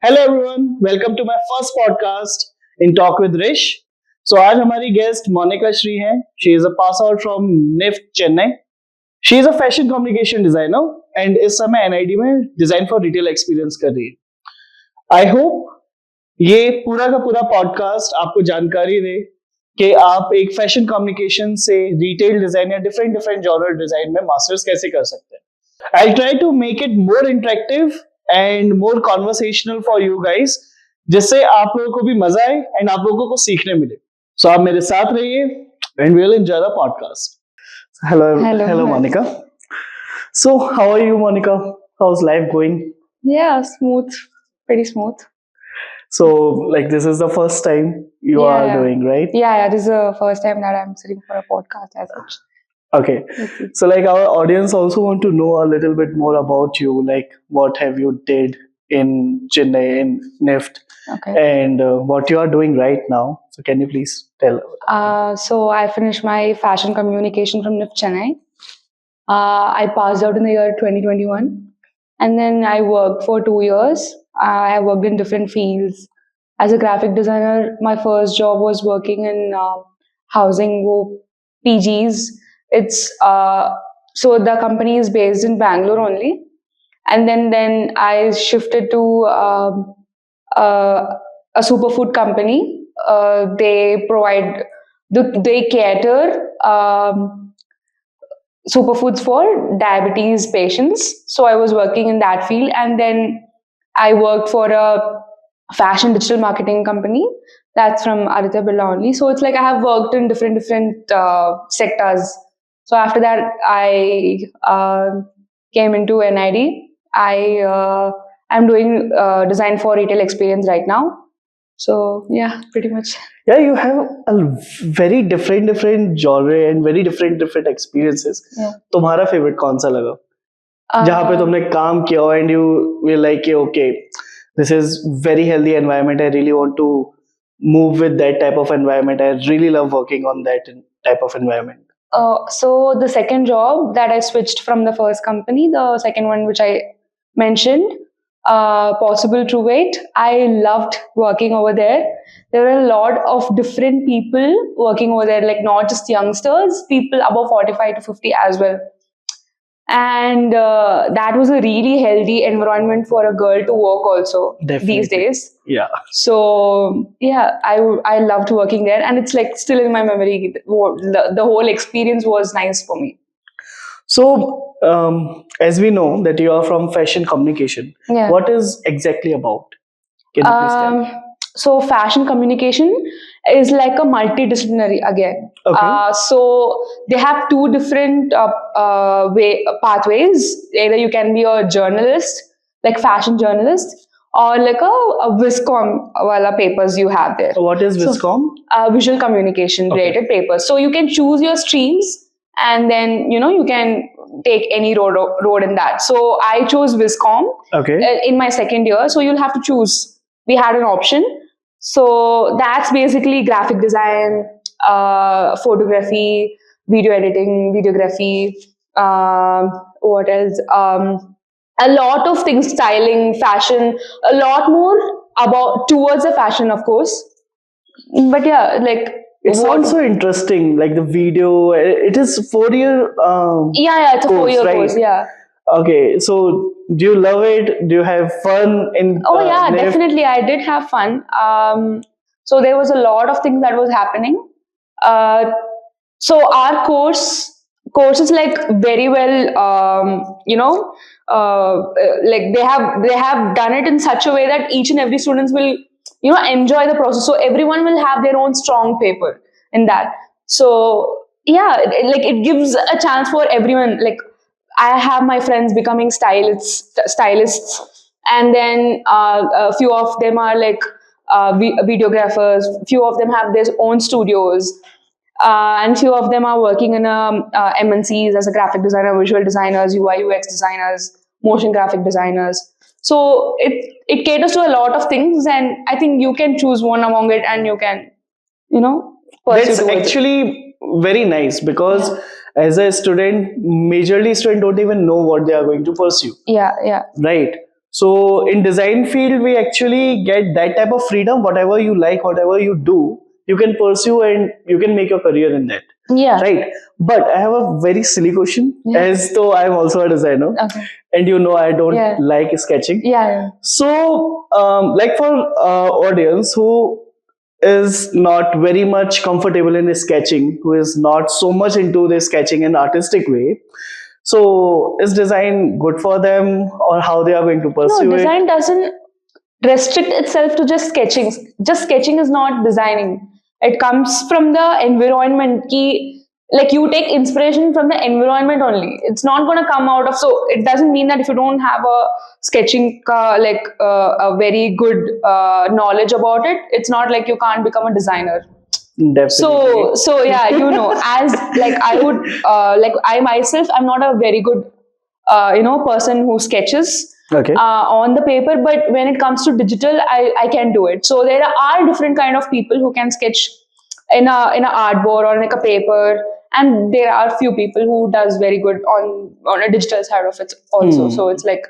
Hello everyone, welcome to my first podcast in talk with Rish. So आज हमारी guest Monika Shree हैं। She is a pass out from NIFT Chennai. She is a fashion communication designer and इस समय NID में design for retail experience कर रही है। I hope ये पूरा का पूरा पॉडकास्ट आपको जानकारी दे कि आप एक फैशन कम्युनिकेशन से रिटेल डिजाइन या डिफरेंट डिफरेंट जॉनर डिजाइन में मास्टर्स कैसे कर सकते हैं। I try to make it more interactive and more conversational for you guys, जिससे आप लोगों को भी मजा आए एंड आप लोगों को सीखने मिले। सो आप मेरे साथ रहिए and we will enjoy the podcast. Hello Monica. So how are you, Monica? How's life going? Yeah, smooth, pretty smooth. So like this is the first time you are doing, right? Yeah, this is the first time that I'm sitting for a podcast as such. Okay. So like our audience also want to know a little bit more about you, like what have you did in Chennai in NIFT Okay. and what you are doing right now. So can you please tell? So I finished my fashion communication from NIFT Chennai. I passed out in the year 2021, and then I worked for 2 years. I worked in different fields. As a graphic designer, my first job was working in housing PGs. It's so the company is based in Bangalore only, and then I shifted to a superfood company. They cater superfoods for diabetes patients. So I was working in that field, and then I worked for a fashion digital marketing company that's from Aditya Birla only. So it's like I have worked in different sectors. So after that, I came into NID. I'm doing design for retail experience right now. So yeah, pretty much. Yeah, you have a very different genre and very different experiences. Yeah. तुम्हारा favorite कौन सा लगा? जहाँ पे तुमने काम किया and you were like, okay, this is very healthy environment. I really want to move with that type of environment. I really love working on that type of environment. So the second job that I switched from the first company, the second one which I mentioned, Possible True Weight, I loved working over there. There were a lot of different people working over there, like not just youngsters, people above 45 to 50 as well. And that was a really healthy environment for a girl to work also. Definitely. These days. Yeah. So yeah, I loved working there, and it's like still in my memory. The whole experience was nice for me. So as we know that you are from fashion communication, Yeah. what is exactly about? Can you please tell? So fashion communication is like a multidisciplinary again. Okay. So they have two different pathways. Either you can be a journalist, like fashion journalist, or like a Viscom wala papers you have there. What is Viscom? Visual communication related papers. So you can choose your streams, and then you can take any road in that. So I chose Viscom. Okay. In my second year. So you'll have to choose. We had an option. So that's basically graphic design, photography, video editing, videography, what else? A lot of things, styling, fashion, a lot more about towards the fashion, of course. But yeah, like It sounds so interesting, like the video. It is 4-year. Yeah, it's a 4-year right? course. Yeah. Okay, so do you love it? Do you have fun in? Oh yeah, NIFT? definitely. I did have fun. So there was a lot of things that was happening. So our course is like very well, like they have done it in such a way that each and every students will enjoy the process. So everyone will have their own strong paper in that. So yeah, like it gives a chance for everyone. Like I have my friends becoming stylists, and then a few of them are like videographers. Few of them have their own studios, and few of them are working in MNCs as a graphic designer, visual designers, UI UX designers, motion graphic designers. So it caters to a lot of things, and I think you can choose one among it, and you can pursue That's towards it. actually very nice because as a student, majorly students don't even know what they are going to pursue, Yeah. right? So in design field, we actually get that type of freedom. Whatever you like, whatever you do, you can pursue and you can make your career in that. Yeah. Right. But I have a very silly question, as though I'm also a designer. Okay. And I don't like sketching. Yeah. So, like for audience who is not very much comfortable in sketching, who is not so much into the sketching in artistic way, so is design good for them, or how they are going to pursue No, design it? doesn't restrict itself to just sketching. Just sketching is not designing. It comes from the environment. Like you take inspiration from the environment only. It's not going to come out of. So it doesn't mean that if you don't have a sketching a very good knowledge about it, it's not like you can't become a designer. Definitely. So yeah, as like I would like I myself, I'm not a very good person who sketches on the paper, but when it comes to digital, I can do it. So there are different kind of people who can sketch in a artboard or like a paper, and there are few people who does very good on a digital side of it also. So it's like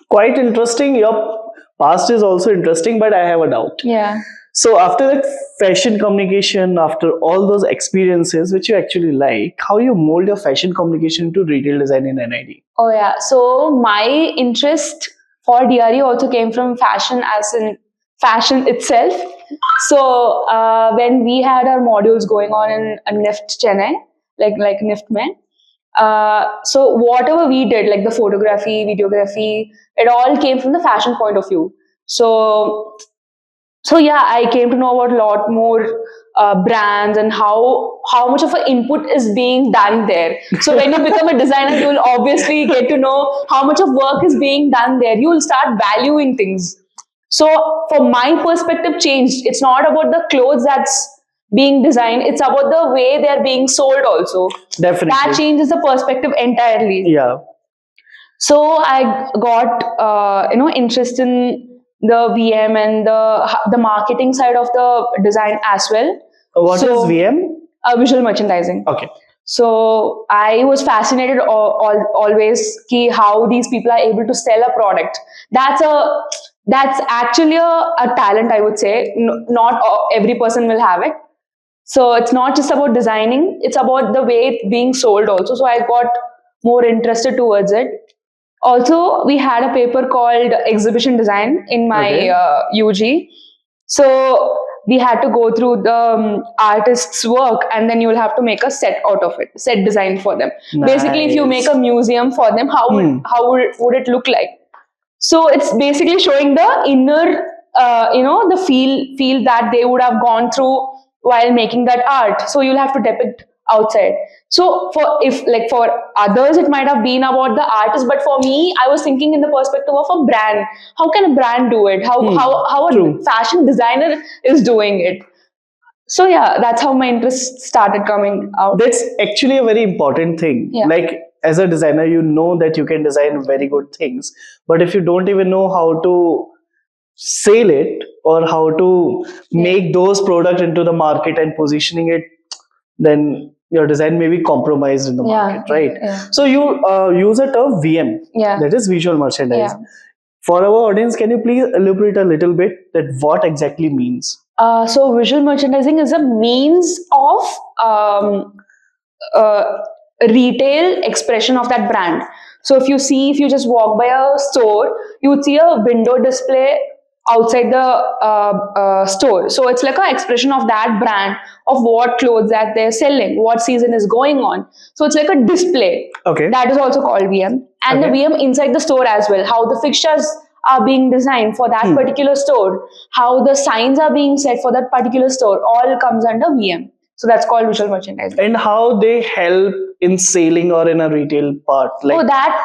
quite interesting. Your past is also interesting, but I have a doubt. Yeah. So after that fashion communication, after all those experiences which you actually like, how you mold your fashion communication to retail design in NID? Oh yeah. So my interest for DRE also came from fashion, as in fashion itself. So when we had our modules going on in NIFT Chennai, like NIFT Men, so whatever we did, like the photography, videography, it all came from the fashion point of view. So yeah, I came to know about a lot more brands and how much of an input is being done there. So when you become a designer, you will obviously get to know how much of work is being done there. You will start valuing things. So for my perspective changed. It's not about the clothes that's being designed. It's about the way they're being sold also. Definitely. That changes the perspective entirely. Yeah. So I got interest in the VM and the marketing side of the design as well. What is VM? Visual merchandising. Okay. So I was fascinated always how these people are able to sell a product. That's actually a talent, I would say. Not every person will have it. So it's not just about designing, it's about the way it's being sold also. So I got more interested towards it. Also, we had a paper called exhibition design in my UG. So we had to go through the artist's work, and then you will have to make a set out of it, set design for them. Nice. Basically, if you make a museum for them, how would it look like? So it's basically showing the inner, the feel that they would have gone through while making that art. So you'll have to depict outside. So for others it might have been about the artist, but for me I was thinking in the perspective of a brand. How can a brand do it? How a fashion designer is doing it? So yeah, that's how my interest started coming out. That's actually a very important thing. Yeah. Like as a designer, you know that you can design very good things, but if you don't even know how to sell it or how to make those products into the market and positioning it, then your design may be compromised in the market, right? Yeah. So you use a term VM, that is visual merchandise. For our audience, can you please elaborate a little bit that what exactly means? So visual merchandising is a means of retail expression of that brand. So if you just walk by a store, you would see a window display outside the store. So it's like an expression of that brand, of what clothes that they're selling, what season is going on. So it's like a display. Okay. That is also called VM. And the VM inside the store as well, how the fixtures are being designed for that particular store, how the signs are being set for that particular store, all comes under VM. So that's called visual merchandising. And how they help in selling or in a retail part? So that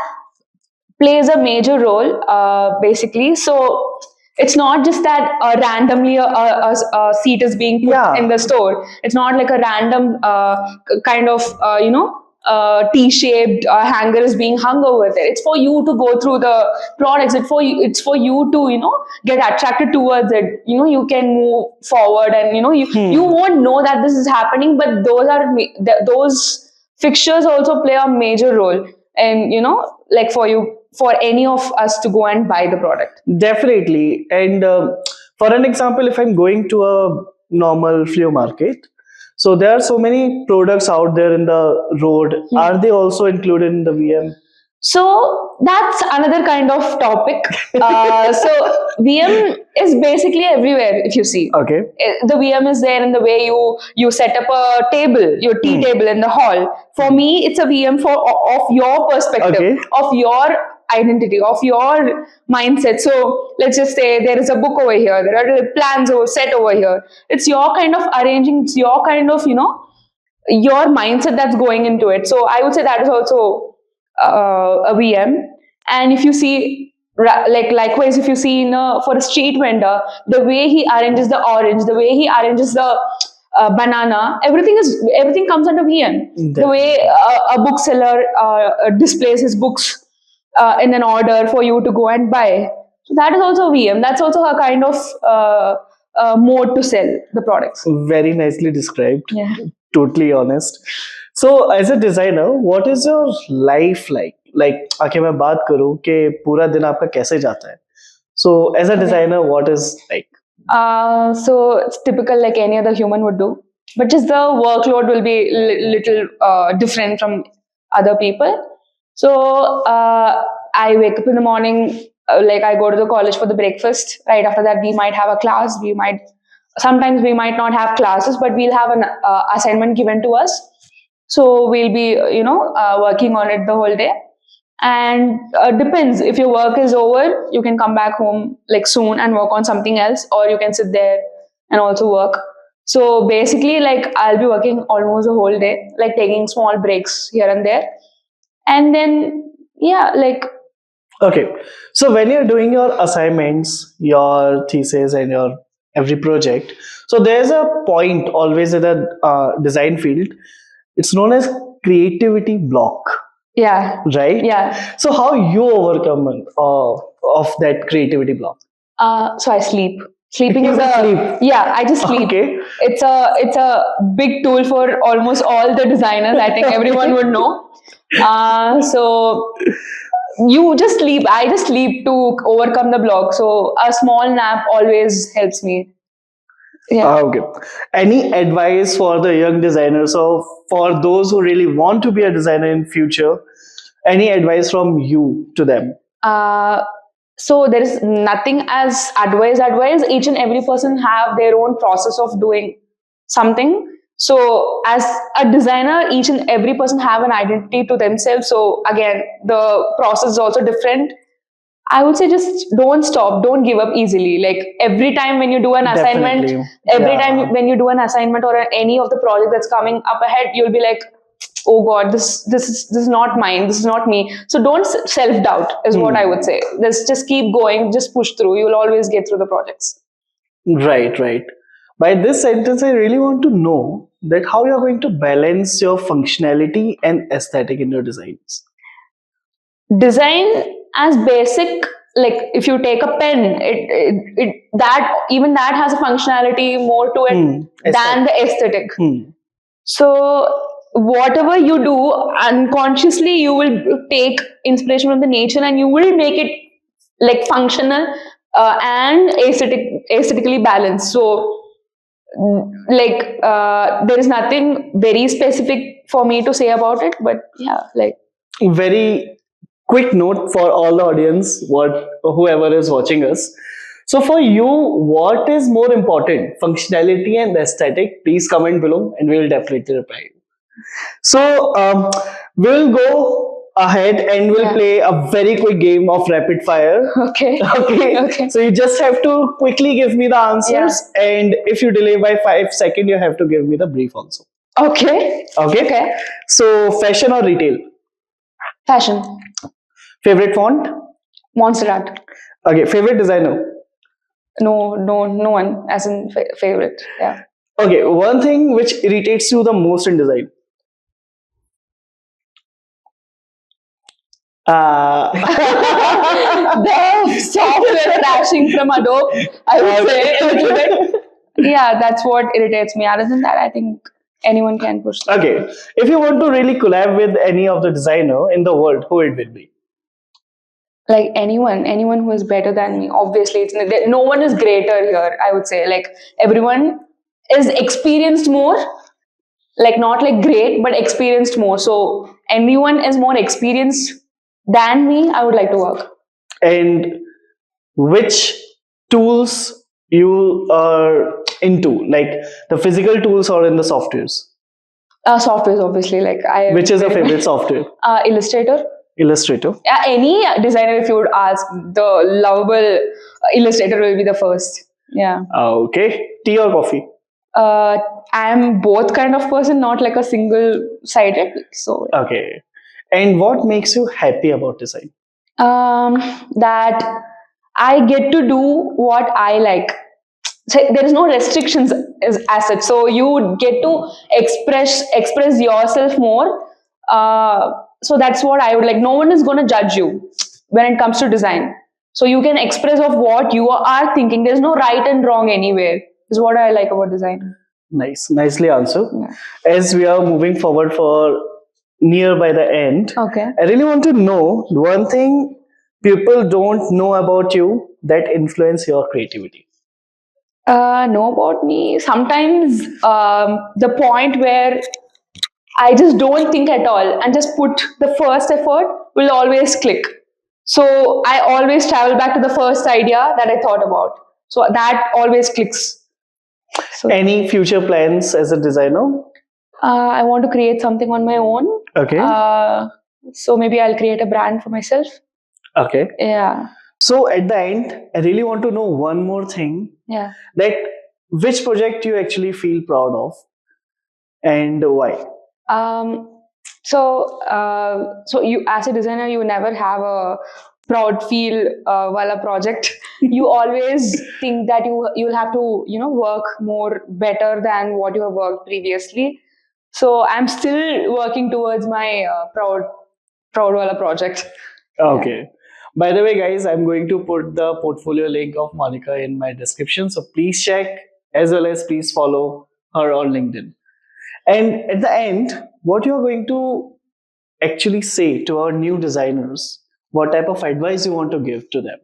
plays a major role, basically. So it's not just that randomly a seat is being put in the store. It's not like a random kind of T-shaped hanger is being hung over there. It's for you to go through the products. It's for you to get attracted towards it. You can move forward, and you won't know that this is happening, but those fixtures also play a major role, and like for you for any of us to go and buy the product. Definitely. And for an example, if I'm going to a normal flea market, so there are so many products out there in the road. Are they also included in the VM? So that's another kind of topic. So VM is basically everywhere. If you see, Okay. the VM is there in the way you set up a table, your tea table in the hall. For me, it's a VM of your perspective, Okay. of your identity, of your mindset. So let's just say there is a book over here, there are plans set over here. It's your kind of arranging. It's your kind of your mindset that's going into it. So I would say that is also a VM. And if you see, likewise, if you see for a street vendor, the way he arranges the orange, the way he arranges the banana, everything comes under VM. Definitely. The way a bookseller displays his books in an order for you to go and buy. So that is also a VM. That's also a kind of mode to sell the products. Very nicely described. Yeah. Totally honest. So, as a designer, what is your life like? Like, आके मैं बात करूँ कि पूरा दिन आपका कैसे जाता है? So, as a designer, what is like? So it's typical like any other human would do, but just the workload will be little different from other people. So I wake up in the morning, like I go to the college for the breakfast. Right after that, we might have a class. Sometimes we might not have classes, but we'll have an assignment given to us. So we'll be, working on it the whole day. And depends, if your work is over, you can come back home like soon and work on something else, or you can sit there and also work. So basically, like I'll be working almost the whole day, like taking small breaks here and there. And then, Okay. So, when you're doing your assignments, your thesis, and your every project, so there's a point always in the design field. It's known as creativity block, yeah, right? yeah. So, how you overcome of that creativity block? So I sleep. Sleeping You is just a sleep. yeah. I just sleep. Okay. It's a big tool for almost all the designers. I think everyone would know. So you just sleep. I just sleep to overcome the block. So a small nap always helps me. Yeah. Okay. Any advice for the young designers, or for those who really want to be a designer in future? Any advice from you to them? So there is nothing as advice. Each and every person have their own process of doing something. So as a designer, each and every person have an identity to themselves. So again, the process is also different. I would say just don't stop, don't give up easily. Like every time when you do an assignment, Definitely. every Yeah. time when you do an assignment or any of the project that's coming up ahead, you'll be like, oh God, this is not mine. This is not me. So don't self doubt is what I would say. Just keep going, just push through. You'll always get through the projects. Right, right. By this sentence, I really want to know that how you're going to balance your functionality and aesthetic in your designs. Design as basic, like if you take a pen, that has a functionality more to it than the aesthetic. So whatever you do unconsciously, you will take inspiration from the nature and you will make it like functional and aesthetically balanced. So there is nothing very specific for me to say about it, but yeah, like Very quick note for all the audience, whoever is watching us. So for you, what is more important, functionality and aesthetic? Please comment below and we will definitely reply. So we'll go ahead and we'll play a very quick game of rapid fire. okay. Okay. So you just have to quickly give me the answers, and if you delay by 5 seconds, you have to give me the brief also. Okay. Okay. So fashion or retail? Fashion. Favorite font? Montserrat. Okay. Favorite designer? No one as in favorite. Yeah. Okay. One thing which irritates you the most in design? The software crashing from Adobe, I would say a little bit. Yeah, that's what irritates me. Other than that, I think anyone can push through. Okay. If you want to really collab with any of the designer in the world, who it will be? Like anyone who is better than me. Obviously, no one is greater here. I would say like everyone is experienced more. Like not like great, but experienced more. So anyone is more experienced than me. I would like to work. And which tools you are into, like the physical tools or in the softwares? Softwares, obviously. Like I. Which is your favorite software? Illustrator. Illustrator. Any designer, if you would ask, the lovable Illustrator will be the first. Yeah. Okay. Tea or coffee? I'm both kind of person, not like a single sided. So Okay. And what makes you happy about design? that I get to do what I like. So there is no restrictions as such. So you get to express yourself more. So that's what I would like. No one is going to judge you when it comes to design. So you can express of what you are thinking. There's no right and wrong anywhere. Is what I like about design. Nice, nicely answered. Yeah. As we are moving forward for near by the end, Okay. I really want to know one thing people don't know about you that influence your creativity. Know about me. Sometimes the point where I just don't think at all and just put the first effort will always click. So I always travel back to the first idea that I thought about. So that always clicks. So Any future plans as a designer? I want to create something on my own. Okay. So maybe I'll create a brand for myself. Okay. Yeah. So at the end, I really want to know one more thing. Yeah. That which project you actually feel proud of and why? So you as a designer, you never have a proud feel while a project. You always think that you'll have to work more better than what you have worked previously. So I'm still working towards my proud wala project. Okay. By the way, guys, I'm going to put the portfolio link of Monika in my description. So please check, as well as please follow her on LinkedIn. And at the end, what you're going to actually say to our new designers, what type of advice you want to give to them?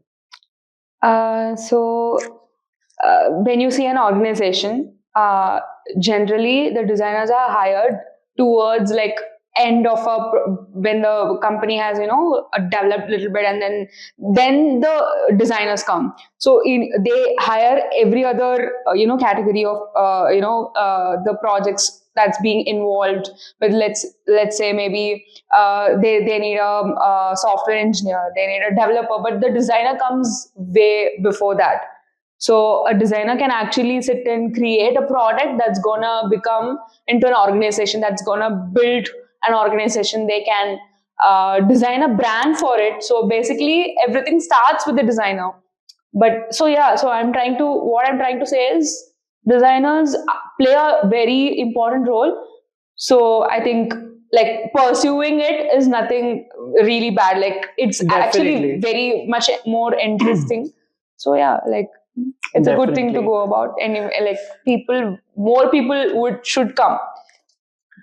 When you see an organization, generally the designers are hired towards like end of when the company has developed a little bit, and then the designers come. So they hire every other category of the projects that's being involved with. Let's say maybe they need a software engineer, they need a developer, but the designer comes way before that. So a designer can actually sit and create a product that's gonna become into an organization, that's gonna build an organization. They can design a brand for it. So basically everything starts with the designer. But so what I'm trying to say is designers play a very important role. So I think like pursuing it is nothing really bad. Like it's actually Definitely. very much more interesting. So yeah, like it's a good thing to Definitely. go about. Anyway, like more people should come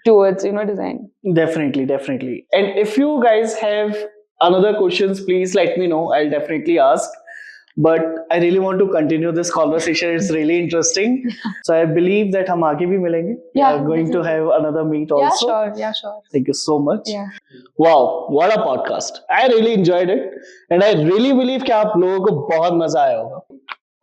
towards design. Definitely. And if you guys have another questions, please let me know. I'll definitely ask. But I really want to continue this conversation. It's really interesting. So I believe that हम आगे भी मिलेंगे. We Yeah, are going to have another meet also. Yeah, sure. Thank you so much. Yeah. Wow, what a podcast. I really enjoyed it. And I really believe कि आप लोगों को बहुत मजा आया होगा.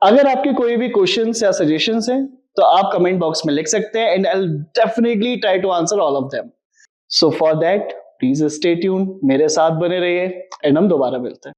अगर आपके कोई भी क्वेश्चंस या सजेशंस हैं तो आप कमेंट बॉक्स में लिख सकते हैं and I definitely try to answer all of them. So for that please stay tune, मेरे साथ बने रहिए एंड हम दोबारा मिलते हैं.